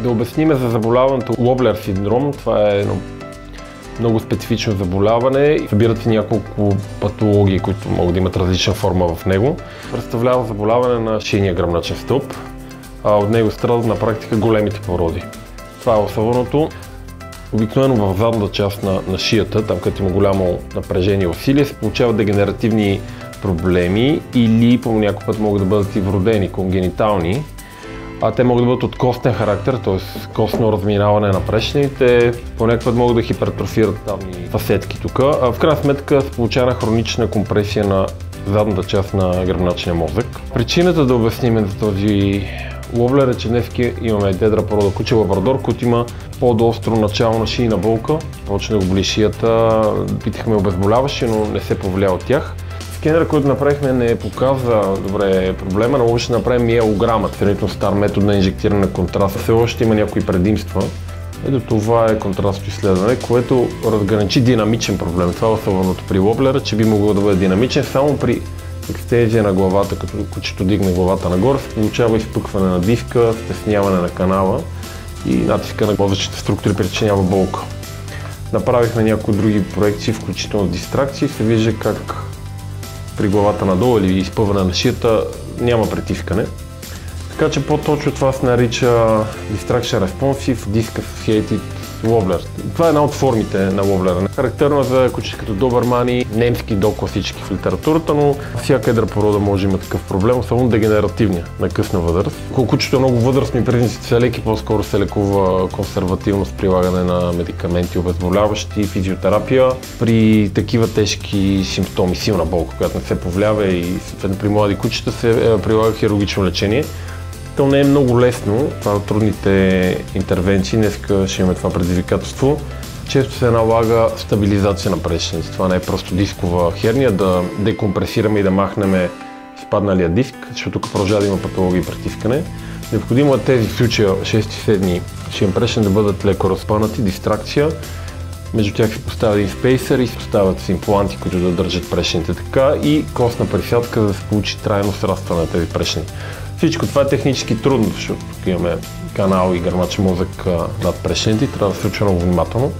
Да обясним за заболяването Лоблер синдром. Това е едно много специфично заболяване. Събират се няколко патологии, които могат да имат различна форма в него. Представлява заболяване на шийния гръбначен стълб. От него страдат на практика големите породи. Това е особеното. Обикновено в задната част на шията, там където има голямо напрежение и усилие, се получават дегенеративни проблеми или по някой път могат да бъдат и вродени, конгенитални. Те могат да бъдат от костен характер, т.е. костно разминаване на прешените, по някакъв път могат да хипертрофират тамни фасетки тук. В крайна сметка се получава хронична компресия на задната част на гръбначния мозък. Причината да обясним за този Лоблер е, че днес имаме дедра порода куче лабрадор, който има по-остро начало на шийна болка. Почне да го боли шията, питахме обезболяващи, но не се повлия от тях. Скенера, който направихме, не показа добре проблема, но ще направим миелограма, сравнително стар метод на инжектиране на контраст. Все още има някои предимства. Ето това е контрастно изследване, което разграничи динамичен проблем. Това е особеното при Лоблера, че би могло да бъде динамичен само при екстензия на главата, като кучето дигне главата нагоре, се получава изпъкване на диска, стесняване на канала и натиска на мозъчните структури причинява болка. Направихме някои други проекции, включително дистракции, се вижда как при главата надолу или изпъване на шията няма притискане. Така че по-точно това се нарича Distraction Responsive Disc Associated Wobbler. Това е една от формите на Лоблера. Характерно е за кучета като добърмани, немски докласически в литературата, но всяка едра порода може да има такъв проблем, особено дегенеративния на късна възраст. Ако кучето е много възрастно и признаците са леки, по-скоро се лекува консервативно с прилагане на медикаменти, обезболяващи, физиотерапия. При такива тежки симптоми, силна болка, която не се повлиява и при млади кучета се прилага хирургично лечение. То не е много лесно, това е трудните интервенции, днес ще имаме това предизвикателство. Често се налага стабилизация на прешените. Това не е просто дискова херния, да декомпресираме и да махнем изпадналия диск, защото тук продължава да има патология и притискане. Необходимо е тези случая 6-7 шиен прешен да бъдат леко разпънати, дистракция. Между тях се поставя един спейсър и се поставят с импланти, които да държат прешените така и костна присядка, за да се получи трайно срастване на тези прешени. Всичко това е технически трудно, защото тук имаме канал и гръбначен мозък над прешените и трябва да се случва много внимателно.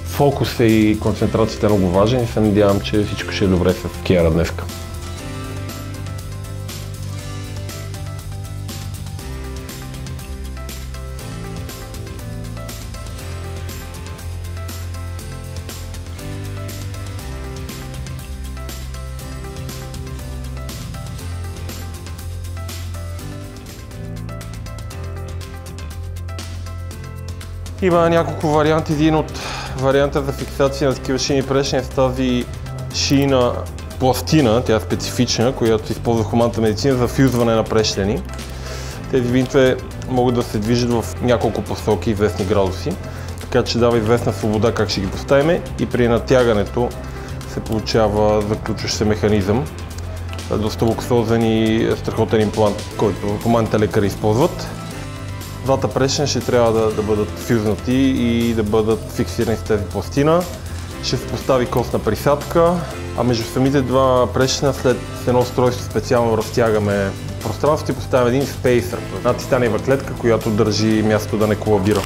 Фокусът и концентрацията е много важен и се надявам, че всичко ще е добре с Киара днеска. Има няколко варианти. Един от варианта за фиксация на такива шийни прешени е с тази шийна пластина, тя е специфична, която се използва в хуманната медицина за фюзване на прешлени. Тези винтове могат да се движат в няколко посоки, известни градуси, така че дава известна свобода как ще ги поставим и при натягането се получава заключващ се механизъм. Доста луксозен и страхотен имплант, който хуманните лекари използват. Двата прешени ще трябва да бъдат фюзнати и да бъдат фиксирани с тази пластина. Ще се постави костна присадка, а между самите два прешена след едно устройство специално разтягаме пространството и поставяме един спейсър. Една титаниева клетка, която държи място да не колабира.